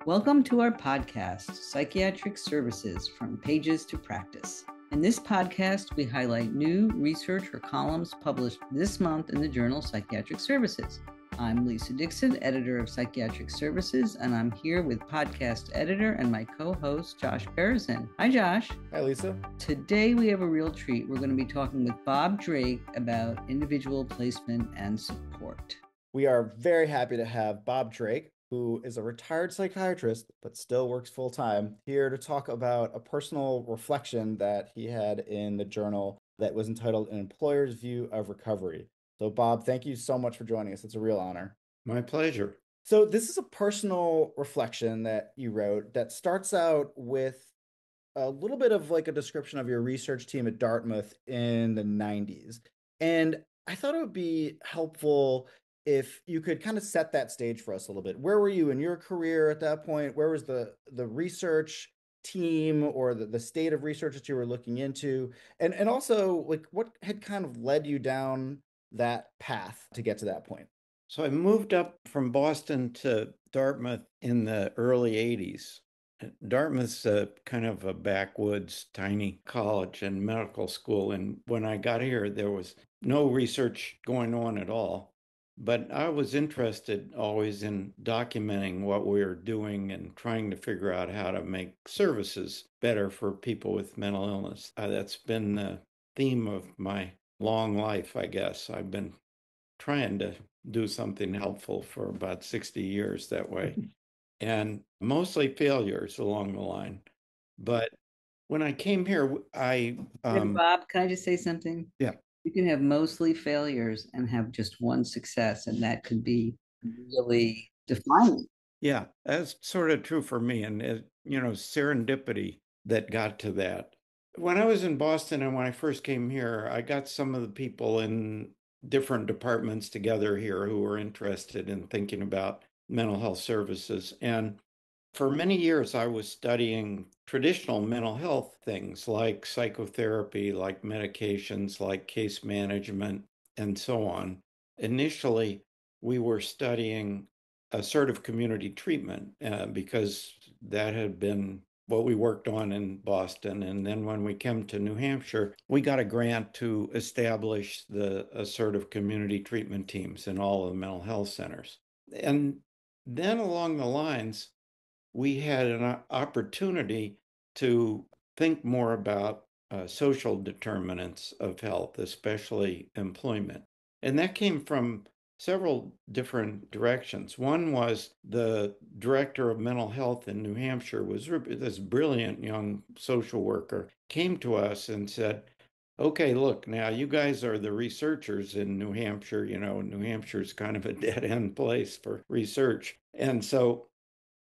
Welcome to our podcast, Psychiatric Services from Pages to Practice. In this podcast, we highlight new research or columns published this month in the journal Psychiatric Services. I'm Lisa Dixon, editor of Psychiatric Services, and I'm here with podcast editor and my co-host, Josh Berezin. Hi, Josh. Hi, Lisa. Today, we have a real treat. We're going to be talking with Bob Drake about individual placement and support. We are very happy to have Bob Drake, who is a retired psychiatrist, but still works full-time, here to talk about a personal reflection that he had in the journal that was entitled An Employer's View of Recovery. So, Bob, thank you so much for joining us. It's a real honor. My pleasure. So this is a personal reflection that you wrote that starts out with a little bit of like a description of your research team at Dartmouth in the 90s. And I thought it would be helpful if you could kind of set that stage for us a little bit. Where were you in your career at that point? Where was the research team or the state of research that you were looking into? And also, like, what had kind of led you down that path to get to that point? So I moved up from Boston to Dartmouth in the early 80s. Dartmouth's a kind of a backwoods, tiny college and medical school. And when I got here, there was no research going on at all. But I was interested always in documenting what we were doing and trying to figure out how to make services better for people with mental illness. That's been the theme of my long life, I guess. I've been trying to do something helpful for about 60 years that way, and mostly failures along the line. But when I came here, Bob, can I just say something? Yeah. You can have mostly failures and have just one success, and that could be really defining. Yeah, that's sort of true for me. And, serendipity that got to that. When I was in Boston and when I first came here, I got some of the people in different departments together here who were interested in thinking about mental health services. And for many years, I was studying traditional mental health things like psychotherapy, like medications, like case management, and so on. Initially, we were studying assertive community treatment because that had been what we worked on in Boston. And then when we came to New Hampshire, we got a grant to establish the assertive community treatment teams in all of the mental health centers. And then along the lines, we had an opportunity to think more about social determinants of health, especially employment. And that came from several different directions. One was the director of mental health in New Hampshire was this brilliant young social worker, came to us and said, okay, look, now you guys are the researchers in New Hampshire. New Hampshire is kind of a dead end place for research. And so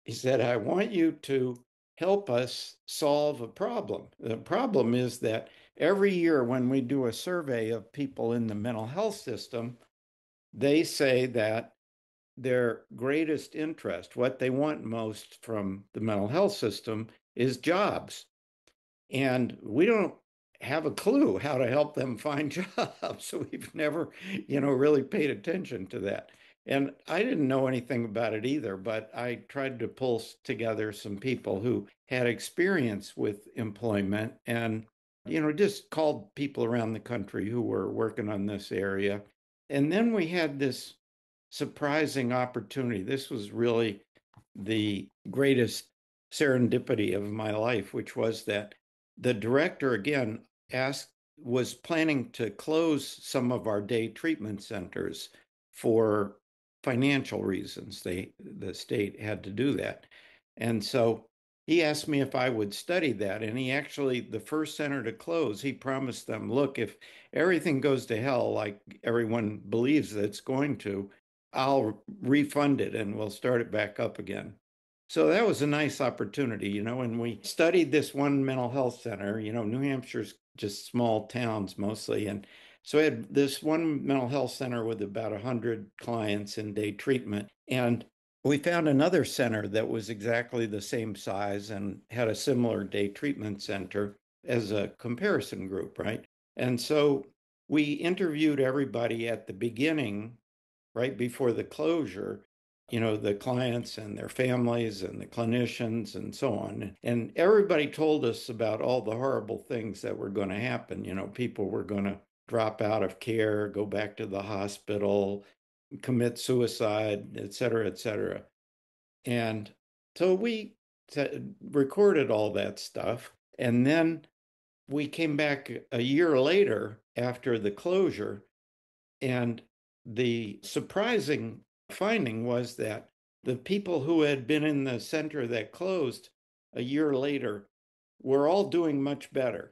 he said, I want you to help us solve a problem. The problem is that every year when we do a survey of people in the mental health system, they say that their greatest interest, what they want most from the mental health system, is jobs. And we don't have a clue how to help them find jobs. So we've never, really paid attention to that. And I didn't know anything about it either, but I tried to pull together some people who had experience with employment and, just called people around the country who were working on this area. And then we had this surprising opportunity. This was really the greatest serendipity of my life, which was that the director, again, was planning to close some of our day treatment centers for financial reasons. The state had to do that. And so he asked me if I would study that. And he actually, the first center to close, he promised them, look, if everything goes to hell, like everyone believes that it's going to, I'll refund it and we'll start it back up again. So that was a nice opportunity, and we studied this one mental health center. New Hampshire's just small towns mostly. And so I had this one mental health center with about 100 clients in day treatment. And we found another center that was exactly the same size and had a similar day treatment center as a comparison group, right? And so we interviewed everybody at the beginning, right before the closure, the clients and their families and the clinicians and so on. And everybody told us about all the horrible things that were going to happen. People were going to drop out of care, go back to the hospital, commit suicide, et cetera, et cetera. And so we recorded all that stuff. And then we came back a year later after the closure. And the surprising finding was that the people who had been in the center that closed a year later were all doing much better.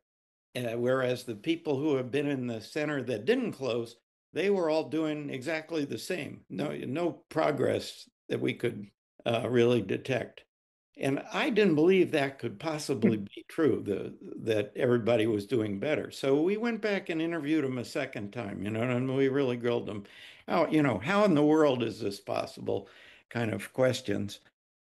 Whereas the people who have been in the center that didn't close, they were all doing exactly the same. No progress that we could really detect. And I didn't believe that could possibly be true, that everybody was doing better. So we went back and interviewed them a second time, and we really grilled them. How in the world is this possible? Kind of questions.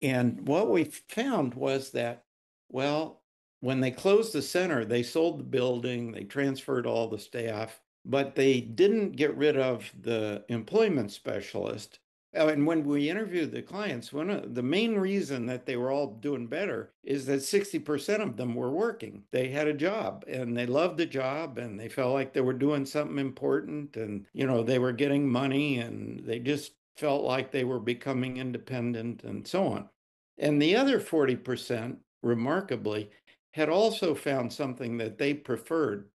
And what we found was that, well, when they closed the center, they sold the building, they transferred all the staff, but they didn't get rid of the employment specialist. And when we interviewed the clients, the main reason that they were all doing better is that 60% of them were working. They had a job and they loved the job and they felt like they were doing something important, and, they were getting money, and they just felt like they were becoming independent and so on. And the other 40%, remarkably, had also found something that they preferred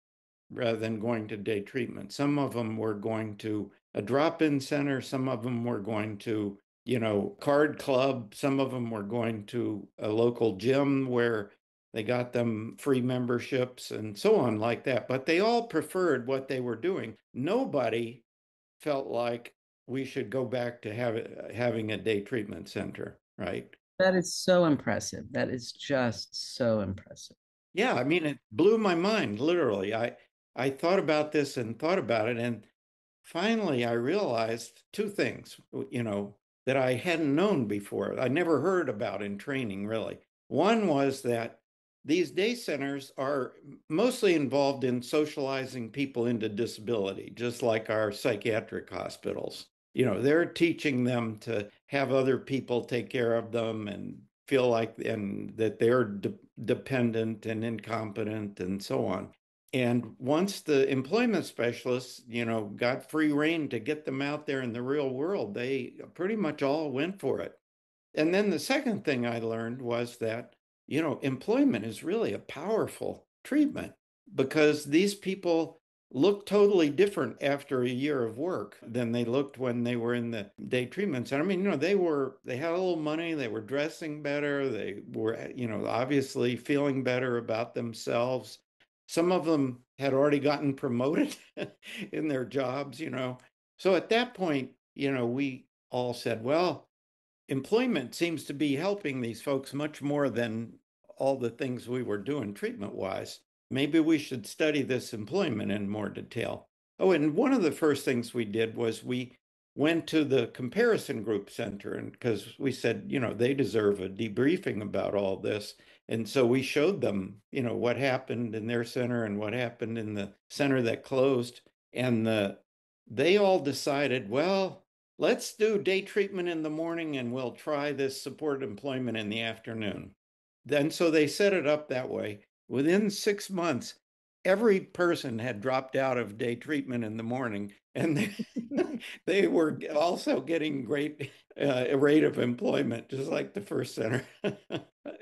rather than going to day treatment. Some of them were going to a drop-in center. Some of them were going to, card club. Some of them were going to a local gym where they got them free memberships and so on like that. But they all preferred what they were doing. Nobody felt like we should go back to having a day treatment center, right? That is so impressive. That is just so impressive. Yeah, I mean, it blew my mind, literally. I thought about this and thought about it, and finally I realized two things, that I hadn't known before. I never heard about in training, really. One was that these day centers are mostly involved in socializing people into disability, just like our psychiatric hospitals. They're teaching them to have other people take care of them and feel like and that they're dependent and incompetent and so on. And once the employment specialists, got free rein to get them out there in the real world, they pretty much all went for it. And then the second thing I learned was that, employment is really a powerful treatment, because these people look totally different after a year of work than they looked when they were in the day treatment center. I mean, they had a little money, they were dressing better, they were, obviously feeling better about themselves. Some of them had already gotten promoted in their jobs, So at that point, we all said, well, employment seems to be helping these folks much more than all the things we were doing treatment-wise. Maybe we should study this employment in more detail. Oh, and one of the first things we did was we went to the comparison group center, and because we said, they deserve a debriefing about all this. And so we showed them, what happened in their center and what happened in the center that closed. And they all decided, well, let's do day treatment in the morning and we'll try this supported employment in the afternoon. Then so they set it up that way. Within 6 months, every person had dropped out of day treatment in the morning, and they were also getting great rate of employment, just like the first center.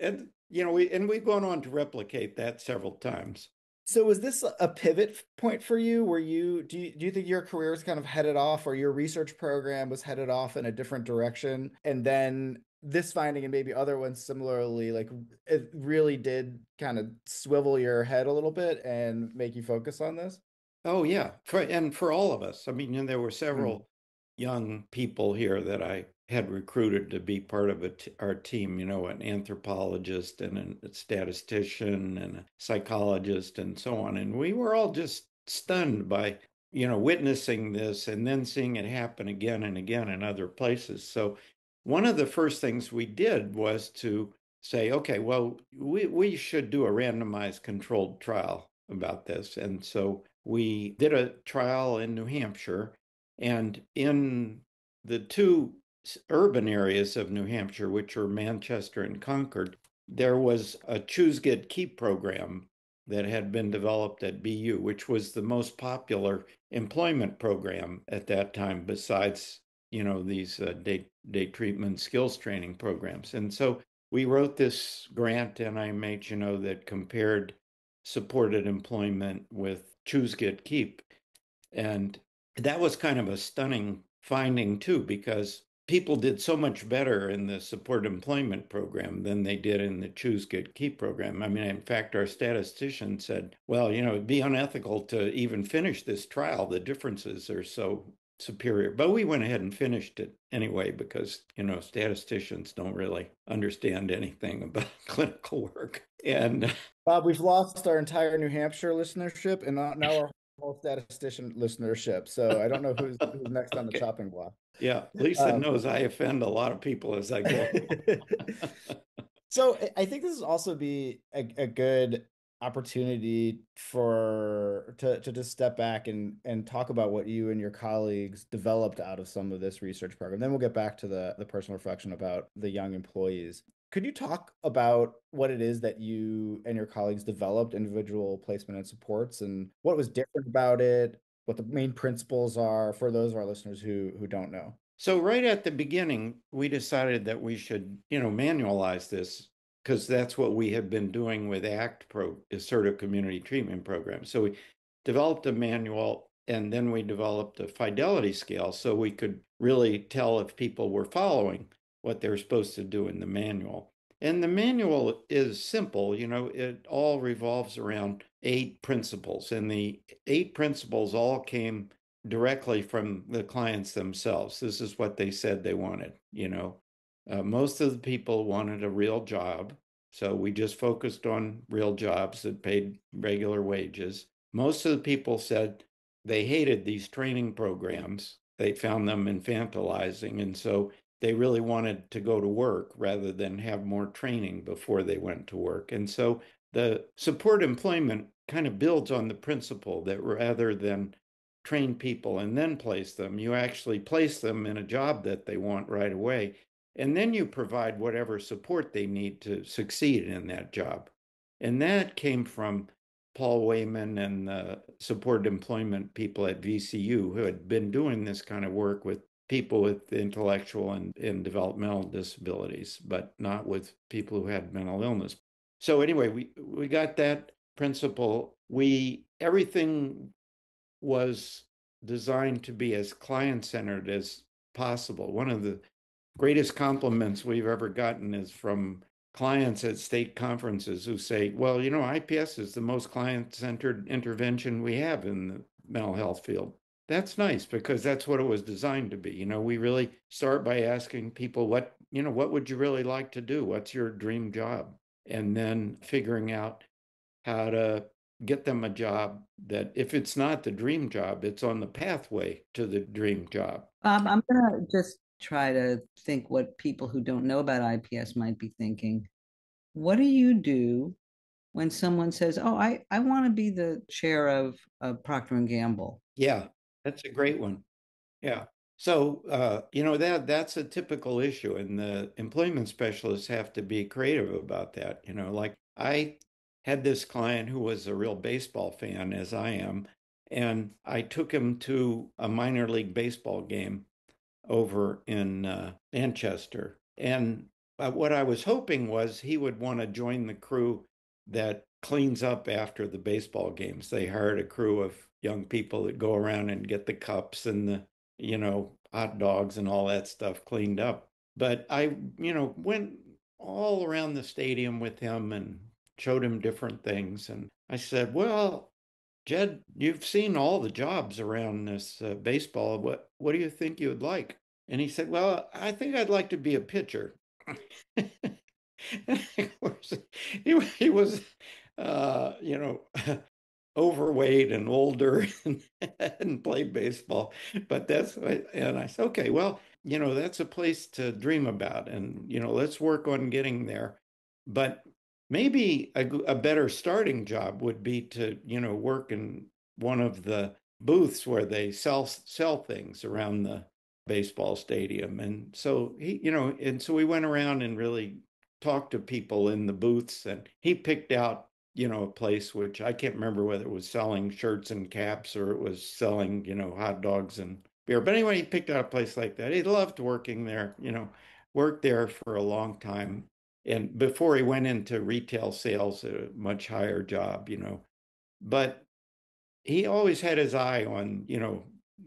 And we've gone on to replicate that several times. So was this a pivot point for you? Do you think your career was kind of headed off, or your research program was headed off in a different direction? And then this finding and maybe other ones similarly, like, it really did kind of swivel your head a little bit and make you focus on this? Oh, yeah. For all of us. I mean, there were several young people here that I had recruited to be part of our team, an anthropologist and a statistician and a psychologist and so on. And we were all just stunned by, witnessing this and then seeing it happen again and again in other places. So one of the first things we did was to say, okay, well, we should do a randomized controlled trial about this. And so we did a trial in New Hampshire, and in the two urban areas of New Hampshire, which were Manchester and Concord, there was a Choose, Get, Keep program that had been developed at BU, which was the most popular employment program at that time, besides, these day treatment skills training programs. And so we wrote this grant, NIMH, that compared supported employment with Choose, Get, Keep. And that was kind of a stunning finding too, because people did so much better in the support employment program than they did in the Choose, Get, Keep program. I mean, in fact, our statistician said, well, it'd be unethical to even finish this trial. The differences are so superior. But we went ahead and finished it anyway, because, statisticians don't really understand anything about clinical work. And Bob, we've lost our entire New Hampshire listenership and now our whole statistician listenership. So I don't know who's next on the chopping block. Yeah, Lisa knows I offend a lot of people as I go. So I think this is also be a good opportunity to just step back and talk about what you and your colleagues developed out of some of this research program. Then we'll get back to the personal reflection about the young employees. Could you talk about what it is that you and your colleagues developed, individual placement and supports, and what was different about it, what the main principles are for those of our listeners who don't know? So right at the beginning, we decided that we should, manualize this, because that's what we had been doing with Assertive Community Treatment program. So we developed a manual, and then we developed a fidelity scale so we could really tell if people were following what they're supposed to do in the manual. And the manual is simple, it all revolves around 8 principles, and the 8 principles all came directly from the clients themselves. This is what they said they wanted. Most of the people wanted a real job, so we just focused on real jobs that paid regular wages. Most of the people said they hated these training programs. They found them infantilizing, and so they really wanted to go to work rather than have more training before they went to work. And so the support employment kind of builds on the principle that rather than train people and then place them, you actually place them in a job that they want right away. And then you provide whatever support they need to succeed in that job. And that came from Paul Wayman and the support employment people at VCU, who had been doing this kind of work with people with intellectual and developmental disabilities, but not with people who had mental illness. So anyway, we got that principle. Everything was designed to be as client-centered as possible. One of the greatest compliments we've ever gotten is from clients at state conferences who say, well, IPS is the most client-centered intervention we have in the mental health field. That's nice, because that's what it was designed to be. We really start by asking people, what would you really like to do? What's your dream job? And then figuring out how to get them a job that, if it's not the dream job, it's on the pathway to the dream job. I'm going to just try to think what people who don't know about IPS might be thinking. What do you do when someone says, oh, I want to be the chair of Procter & Gamble? Yeah, that's a great one. Yeah. So, that's a typical issue, and the employment specialists have to be creative about that. Like I had this client who was a real baseball fan, as I am, and I took him to a minor league baseball game over in Manchester. And what I was hoping was he would want to join the crew that cleans up after the baseball games. They hired a crew of young people that go around and get the cups and the, hot dogs and all that stuff cleaned up. But I, went all around the stadium with him and showed him different things. And I said, well, Jed, you've seen all the jobs around this baseball. What do you think you would like? And he said, well, I think I'd like to be a pitcher. He was, overweight and older and hadn't played baseball. But and I said, okay, well, that's a place to dream about. And, let's work on getting there. But maybe a better starting job would be to, work in one of the booths where they sell things around the baseball stadium. And so so we went around and really talked to people in the booths, and he picked out, a place which I can't remember whether it was selling shirts and caps or it was selling, hot dogs and beer. But anyway, he picked out a place like that. He loved working there, worked there for a long time. And before he went into retail sales, a much higher job, but he always had his eye on,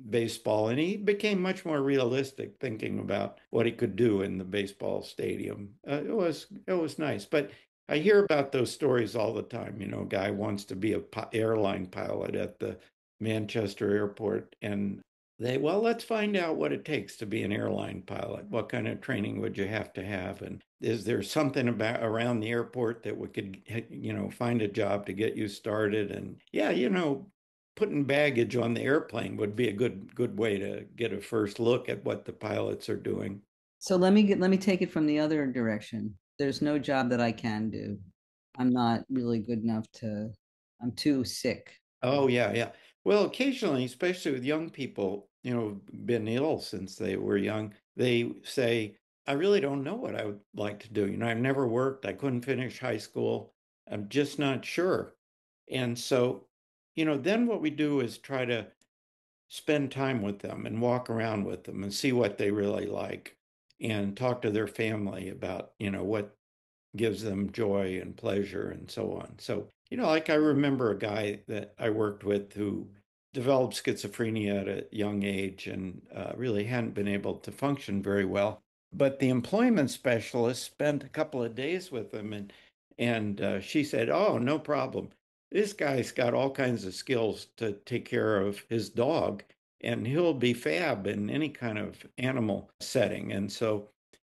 baseball, and he became much more realistic thinking about what he could do in the baseball stadium. It was nice, but I hear about those stories all the time. A guy wants to be a airline pilot at the Manchester airport, and let's find out what it takes to be an airline pilot. What kind of training would you have to have? And is there something about around the airport that we could, find a job to get you started? And yeah, putting baggage on the airplane would be a good way to get a first look at what the pilots are doing. So let me take it from the other direction. There's no job that I can do. I'm not really good enough I'm too sick. Oh yeah, yeah. Well, occasionally, especially with young people, been ill since they were young, they say, I really don't know what I would like to do. I've never worked. I couldn't finish high school. I'm just not sure. And so, then what we do is try to spend time with them and walk around with them and see what they really like and talk to their family about, what gives them joy and pleasure and so on. So, like I remember a guy that I worked with who developed schizophrenia at a young age and really hadn't been able to function very well. But the employment specialist spent a couple of days with him, and she said, "Oh, no problem. This guy's got all kinds of skills to take care of his dog, and he'll be fab in any kind of animal setting." And so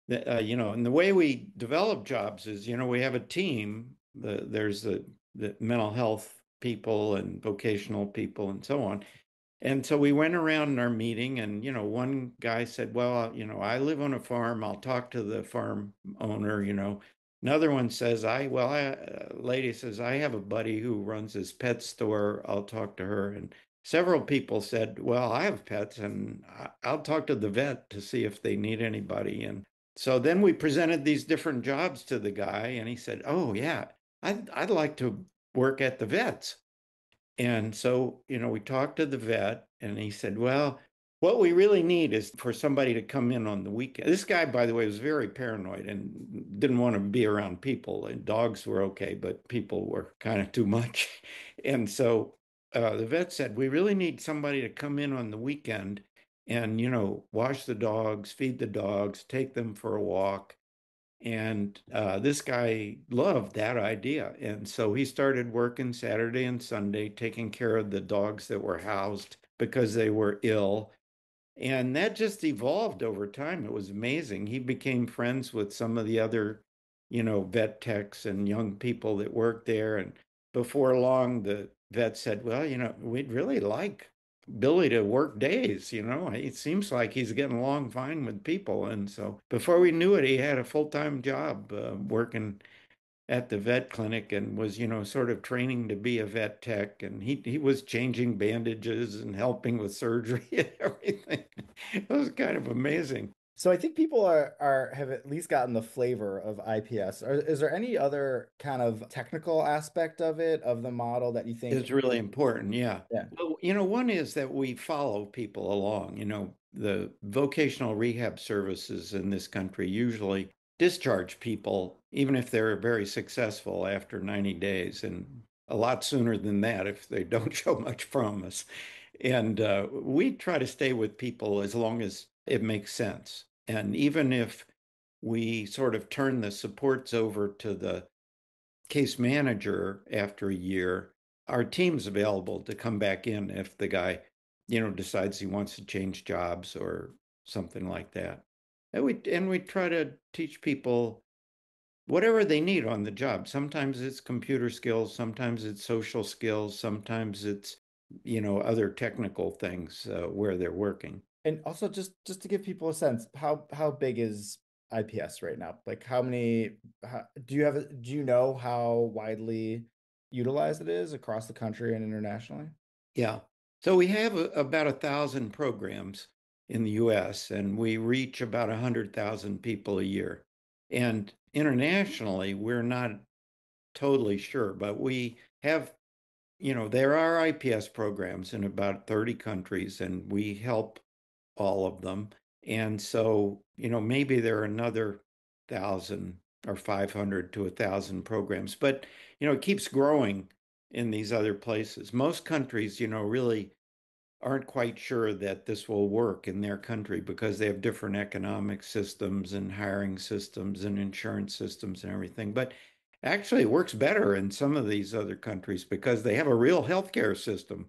and the way we develop jobs is, we have a team. There's the mental health people and vocational people and so on. And so we went around in our meeting, and one guy said, "Well, I live on a farm. I'll talk to the farm owner." Another one says, lady says, "I have a buddy who runs his pet store. I'll talk to her." And several people said, "Well, I have pets, and I'll talk to the vet to see if they need anybody." And so then we presented these different jobs to the guy, and he said, "Oh yeah, I'd like to work at the vets." And so, we talked to the vet, and he said, "Well, what we really need is for somebody to come in on the weekend." This guy, by the way, was very paranoid and didn't want to be around people. And dogs were okay, but people were kind of too much. And so the vet said, "We really need somebody to come in on the weekend and, wash the dogs, feed the dogs, take them for a walk." And this guy loved that idea. And so he started working Saturday and Sunday, taking care of the dogs that were housed because they were ill. And that just evolved over time. It was amazing. He became friends with some of the other, vet techs and young people that worked there. And before long, the vet said, "Well, we'd really like Billy to work days. It seems like he's getting along fine with people." And so before we knew it, he had a full-time job working at the vet clinic and was, sort of training to be a vet tech. And he was changing bandages and helping with surgery and everything. It was kind of amazing. So I think people have at least gotten the flavor of IPS. Is there any other kind of technical aspect of the model that you think It's really important? Yeah. Yeah. Well, one is that we follow people along. The vocational rehab services in this country usually discharge people, even if they're very successful after 90 days, and a lot sooner than that if they don't show much promise. And we try to stay with people as long as it makes sense. And even if we sort of turn the supports over to the case manager after a year, our team's available to come back in if the guy, decides he wants to change jobs or something like that. And we try to teach people whatever they need on the job. Sometimes it's computer skills, sometimes it's social skills, sometimes it's, other technical things where they're working. And also just to give people a sense, how big is IPS right now? Like do you know how widely utilized it is across the country and internationally? Yeah. So we have about 1,000 programs, in the US, and we reach about 100,000 people a year. And internationally, we're not totally sure, but we have, there are IPS programs in about 30 countries, and we help all of them. And so, maybe there are another 1,000 or 500 to 1,000 programs, but, it keeps growing in these other places. Most countries, really aren't quite sure that this will work in their country because they have different economic systems and hiring systems and insurance systems and everything. But actually, it works better in some of these other countries because they have a real healthcare system.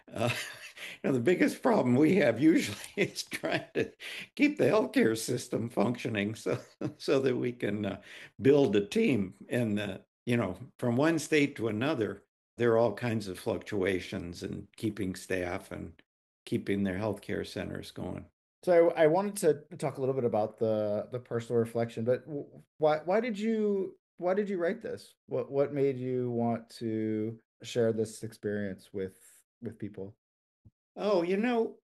The biggest problem we have usually is trying to keep the healthcare system functioning so that we can build a team. And from one state to another, there are all kinds of fluctuations in keeping staff and keeping their healthcare centers going. So I wanted to talk a little bit about the personal reflection, but why did you write this? What made you want to share this experience with people? Oh,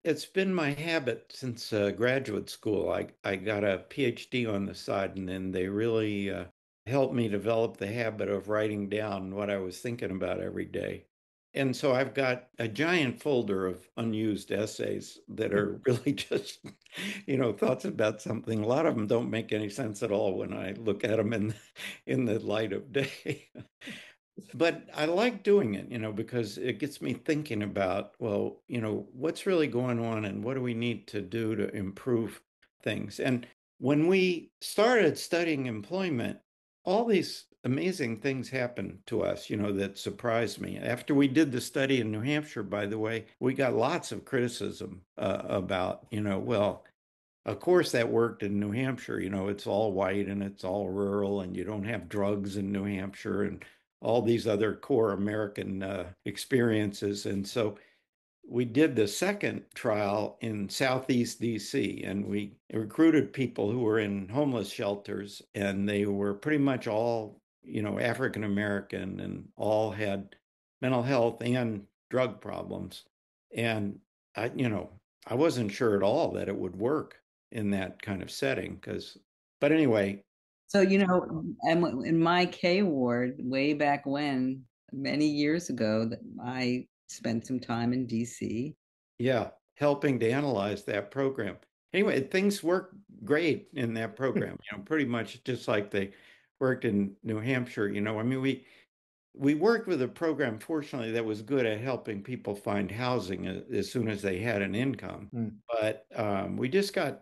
it's been my habit since graduate school. I got a PhD on the side, and then they really helped me develop the habit of writing down what I was thinking about every day. And so I've got a giant folder of unused essays that are really just, thoughts about something. A lot of them don't make any sense at all when I look at them in the light of day. But I like doing it, because it gets me thinking about, well, what's really going on and what do we need to do to improve things? And when we started studying employment, all these amazing things happened to us, that surprised me. After we did the study in New Hampshire, by the way, we got lots of criticism about, well, of course that worked in New Hampshire. It's all white and it's all rural, and you don't have drugs in New Hampshire and all these other core American experiences. And so we did the second trial in Southeast DC, and we recruited people who were in homeless shelters, and they were pretty much all, African American, and all had mental health and drug problems. And I wasn't sure at all that it would work in that kind of setting but anyway. So, in my K ward, way back when, many years ago, that I spent some time in DC. Yeah, helping to analyze that program. Anyway, things work great in that program, pretty much just like they worked in New Hampshire. I mean, we worked with a program, fortunately, that was good at helping people find housing as soon as they had an income. But we just got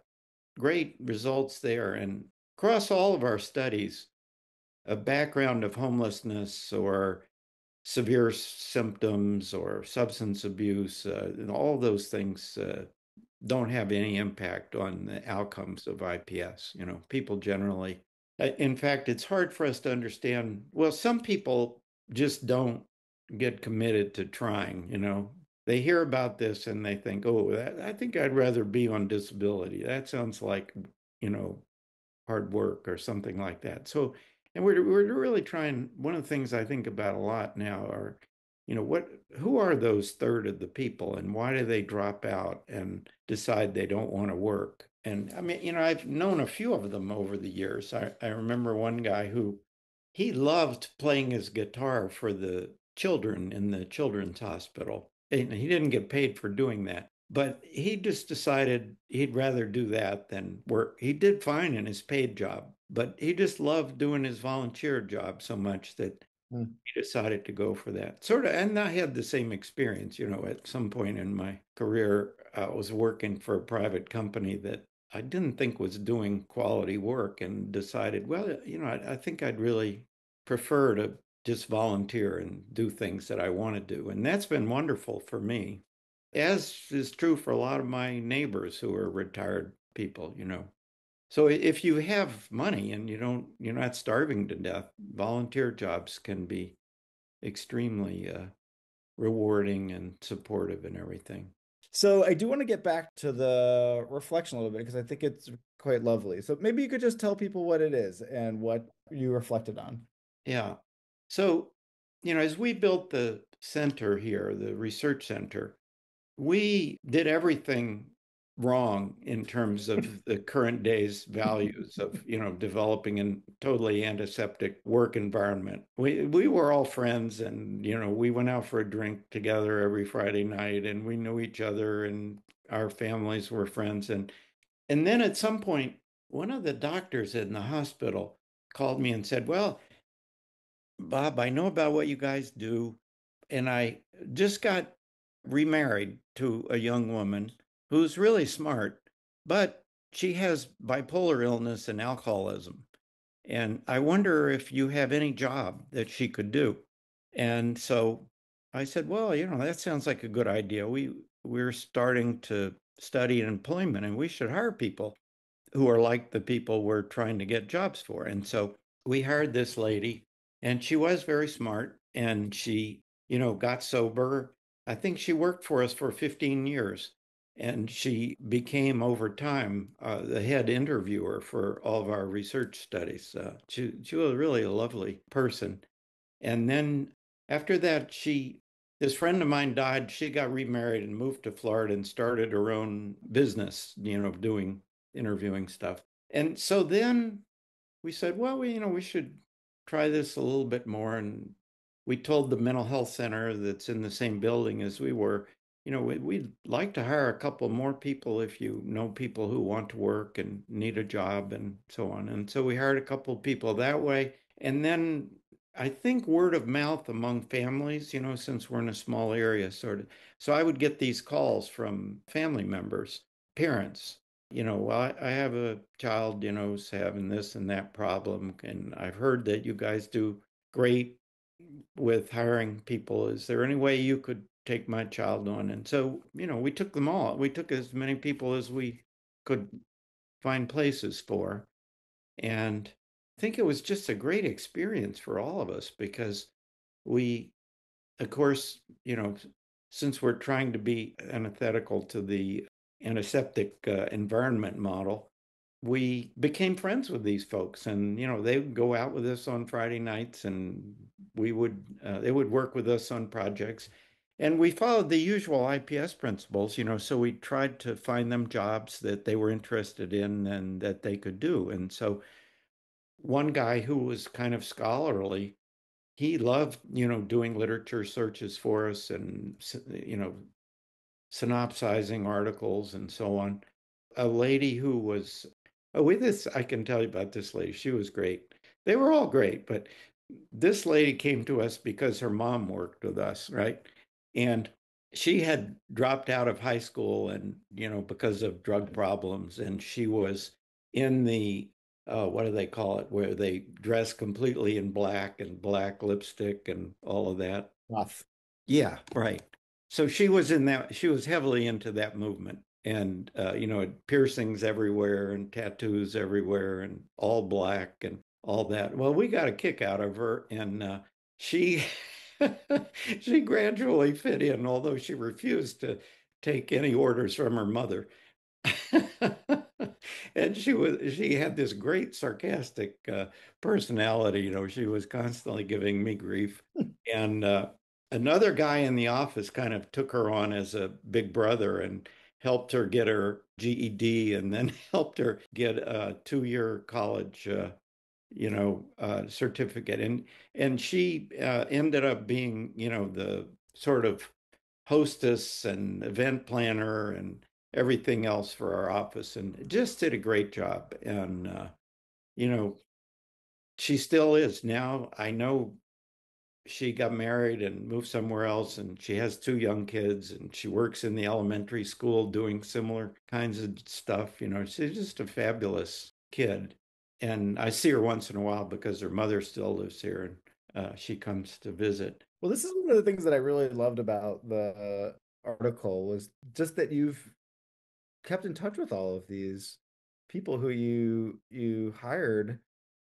great results there. And across all of our studies, a background of homelessness or severe symptoms or substance abuse, and all those things don't have any impact on the outcomes of IPS. People generally, in fact, it's hard for us to understand. Well, some people just don't get committed to trying. They hear about this and they think, oh, I think I'd rather be on disability. That sounds like, hard work or something like that. So, and we're really trying. One of the things I think about a lot now are, who are those third of the people, and why do they drop out and decide they don't want to work? And I mean, I've known a few of them over the years. I remember one guy who he loved playing his guitar for the children in the children's hospital, and he didn't get paid for doing that. But he just decided he'd rather do that than work. He did fine in his paid job, but he just loved doing his volunteer job so much that he decided to go for that. Sort of, and I had the same experience, at some point in my career, I was working for a private company that I didn't think was doing quality work, and decided, well, I think I'd really prefer to just volunteer and do things that I want to do. And that's been wonderful for me, as is true for a lot of my neighbors who are retired people. So if you have money and you're not starving to death, volunteer jobs can be extremely rewarding and supportive and everything. So I do want to get back to the reflection a little bit because I think it's quite lovely. So maybe you could just tell people what it is and what you reflected on. Yeah. So, as we built the center here, the research center, we did everything wrong in terms of the current day's values of, developing a totally antiseptic work environment. We were all friends, and, we went out for a drink together every Friday night, and we knew each other, and our families were friends. And then at some point, one of the doctors in the hospital called me and said, "Well, Bob, I know about what you guys do, and I just got remarried to a young woman who's really smart, but she has bipolar illness and alcoholism. And I wonder if you have any job that she could do." And so I said, "Well, that sounds like a good idea. We're starting to study employment, and we should hire people who are like the people we're trying to get jobs for." And so we hired this lady, and she was very smart, and she, got sober. I think she worked for us for 15 years, and she became over time the head interviewer for all of our research studies. She was really a lovely person. And then after that, this friend of mine died. She got remarried and moved to Florida and started her own business, doing interviewing stuff. And so then we said, well, we should try this a little bit more. And we told the mental health center that's in the same building as we were, we'd like to hire a couple more people if you know people who want to work and need a job and so on. And so we hired a couple of people that way. And then I think word of mouth among families, since we're in a small area, sort of. So I would get these calls from family members, parents, well, I have a child, who's having this and that problem, and I've heard that you guys do great with hiring people. Is there any way you could take my child on? And so, we took them all. We took as many people as we could find places for. And I think it was just a great experience for all of us because we, of course, since we're trying to be antithetical to the antiseptic environment model, we became friends with these folks, and they would go out with us on Friday nights, and they would work with us on projects, and we followed the usual IPS principles, so we tried to find them jobs that they were interested in and that they could do. And so one guy who was kind of scholarly, he loved, doing literature searches for us and, synopsizing articles and so on. A lady who was, oh, with this, I can tell you about this lady. She was great. They were all great, but this lady came to us because her mom worked with us, right? And she had dropped out of high school and, because of drug problems. And she was in the, what do they call it, where they dress completely in black and black lipstick and all of that. Rough. Yeah, right. So she was heavily into that movement, and piercings everywhere and tattoos everywhere and all black and all that. Well, we got a kick out of her, and she she gradually fit in, although she refused to take any orders from her mother. And she had this great sarcastic personality. She was constantly giving me grief. And another guy in the office kind of took her on as a big brother and helped her get her GED, and then helped her get a 2-year college certificate. And she ended up being, the sort of hostess and event planner and everything else for our office, and just did a great job. And you know, she still is now. I know she got married and moved somewhere else, and she has 2 young kids, and she works in the elementary school doing similar kinds of stuff. She's just a fabulous kid. And I see her once in a while because her mother still lives here, and she comes to visit. Well, this is one of the things that I really loved about the article was just that you've kept in touch with all of these people who you hired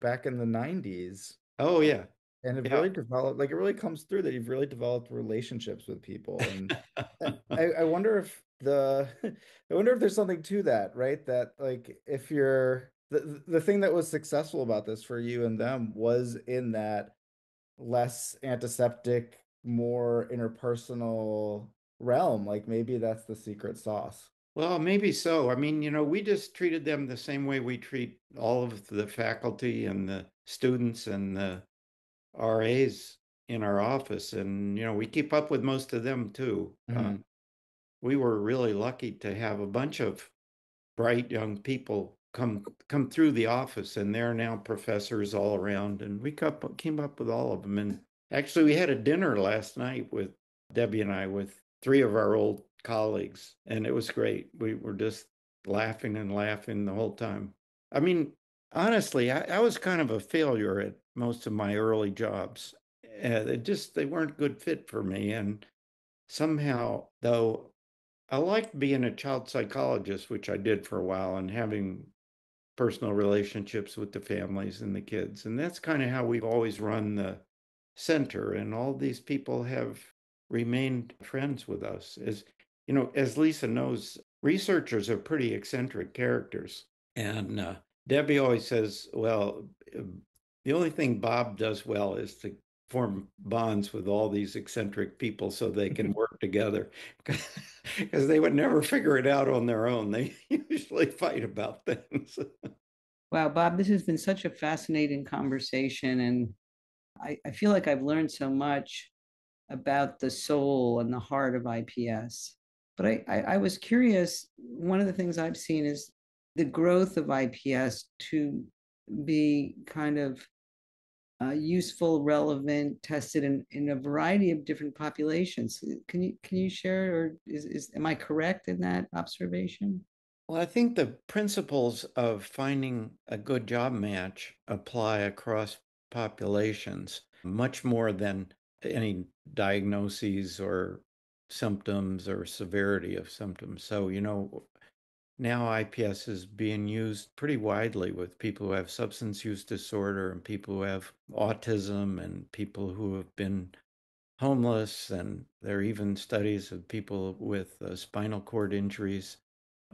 back in the 90s Oh yeah. and have Yeah. really developed, like it really comes through that you've really developed relationships with people. And I wonder if I wonder if there's something to that, right? That like if you're the thing that was successful about this for you and them was in that less antiseptic, more interpersonal realm. Like maybe that's the secret sauce. Well, maybe so. I mean, we just treated them the same way we treat all of the faculty and the students and the RAs in our office. And, we keep up with most of them too. Mm-hmm. We were really lucky to have a bunch of bright young people come through the office, and they're now professors all around. And we came up with all of them. And actually, we had a dinner last night with Debbie and I with three of our old colleagues, and it was great. We were just laughing and laughing the whole time. I mean, honestly, I was kind of a failure at most of my early jobs. They weren't good fit for me. And somehow, though, I liked being a child psychologist, which I did for a while, and having personal relationships with the families and the kids. And that's kind of how we've always run the center. And all these people have remained friends with us. As Lisa knows, researchers are pretty eccentric characters. And Debbie always says, well, the only thing Bob does well is to form bonds with all these eccentric people so they can work together, because they would never figure it out on their own. They usually fight about things. Wow, Bob, this has been such a fascinating conversation. And I feel like I've learned so much about the soul and the heart of IPS. But I was curious, one of the things I've seen is the growth of IPS to be kind of useful, relevant, tested in a variety of different populations. Can you share, or am I correct in that observation? Well, I think the principles of finding a good job match apply across populations much more than any diagnoses or symptoms or severity of symptoms. So, now IPS is being used pretty widely with people who have substance use disorder and people who have autism and people who have been homeless. And there are even studies of people with spinal cord injuries.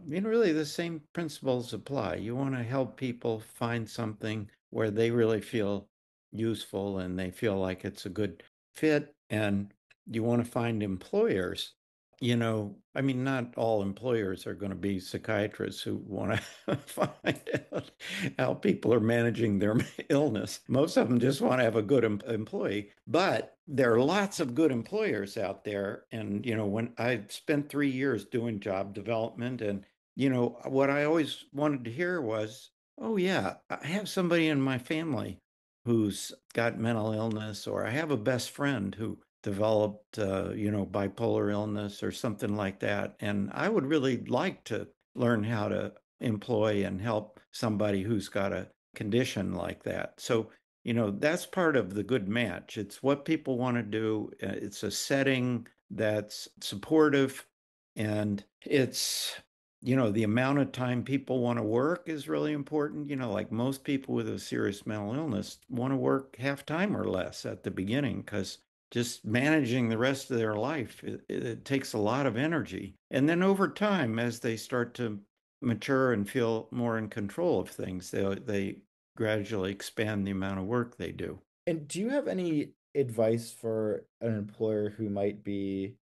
Really, the same principles apply. You want to help people find something where they really feel useful and they feel like it's a good fit. And you want to find employers. I mean, not all employers are going to be psychiatrists who want to find out how people are managing their illness. Most of them just want to have a good employee. But there are lots of good employers out there. And, when I spent 3 years doing job development, and, what I always wanted to hear was, oh, yeah, I have somebody in my family who's got mental illness, or I have a best friend who developed, bipolar illness or something like that. And I would really like to learn how to employ and help somebody who's got a condition like that. So, that's part of the good match. It's what people want to do. It's a setting that's supportive, and it's the amount of time people want to work is really important. Like most people with a serious mental illness want to work half time or less at the beginning, because just managing the rest of their life, it takes a lot of energy. And then over time, as they start to mature and feel more in control of things, they gradually expand the amount of work they do. And do you have any advice for an employer who might be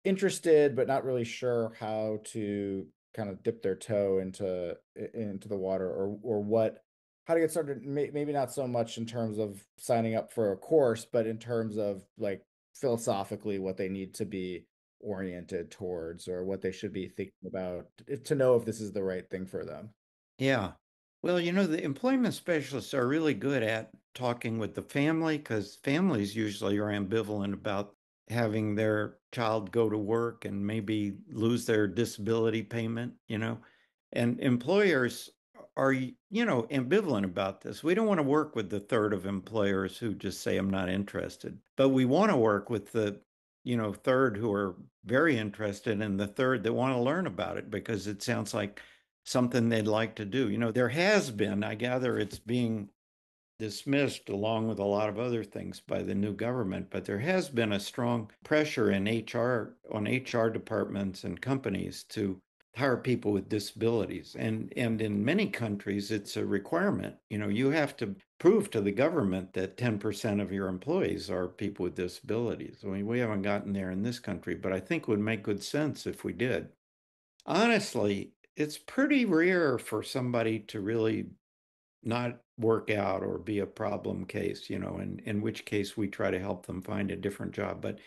interested but not really sure how to kind of dip their toe into the water, or what how to get started? Maybe not so much in terms of signing up for a course, but in terms of like philosophically what they need to be oriented towards, or what they should be thinking about to know if this is the right thing for them. Yeah. Well, the employment specialists are really good at talking with the family, because families usually are ambivalent about having their child go to work and maybe lose their disability payment. And employers are, ambivalent about this. We don't want to work with the third of employers who just say, I'm not interested. But we want to work with the, third who are very interested, and the third that want to learn about it because it sounds like something they'd like to do. There has been, I gather it's being dismissed along with a lot of other things by the new government, but there has been a strong pressure in on HR departments and companies to hire people with disabilities. And in many countries, it's a requirement. You have to prove to the government that 10% of your employees are people with disabilities. I mean, we haven't gotten there in this country, but I think it would make good sense if we did. Honestly, it's pretty rare for somebody to really not work out or be a problem case, in which case we try to help them find a different job. But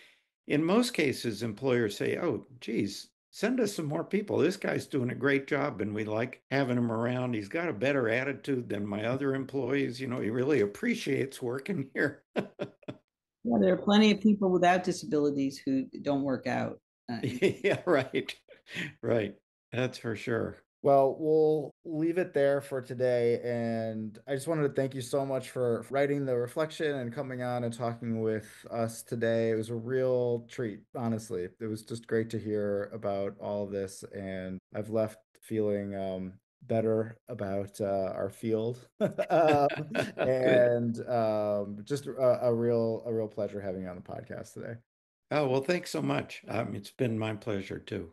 in most cases, employers say, oh, geez, send us some more people. This guy's doing a great job and we like having him around. He's got a better attitude than my other employees. He really appreciates working here. Yeah, there are plenty of people without disabilities who don't work out. Yeah, right. Right. That's for sure. Well, we'll leave it there for today. And I just wanted to thank you so much for writing the reflection and coming on and talking with us today. It was a real treat, honestly. It was just great to hear about all of this. And I've left feeling better about our field. And just a real pleasure having you on the podcast today. Oh, well, thanks so much. It's been my pleasure too.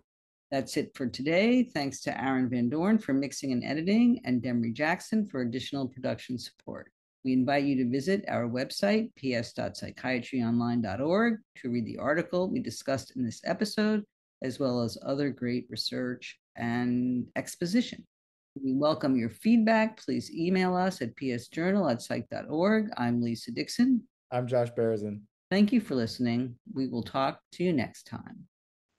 That's it for today. Thanks to Aaron Van Dorn for mixing and editing and Demery Jackson for additional production support. We invite you to visit our website, ps.psychiatryonline.org, to read the article we discussed in this episode, as well as other great research and exposition. We welcome your feedback. Please email us at psjournal@psych.org. I'm Lisa Dixon. I'm Josh Berezin. Thank you for listening. We will talk to you next time.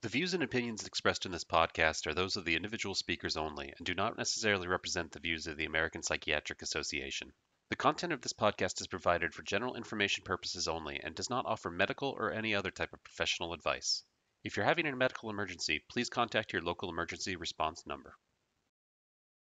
The views and opinions expressed in this podcast are those of the individual speakers only and do not necessarily represent the views of the American Psychiatric Association. The content of this podcast is provided for general information purposes only and does not offer medical or any other type of professional advice. If you're having a medical emergency, please contact your local emergency response number.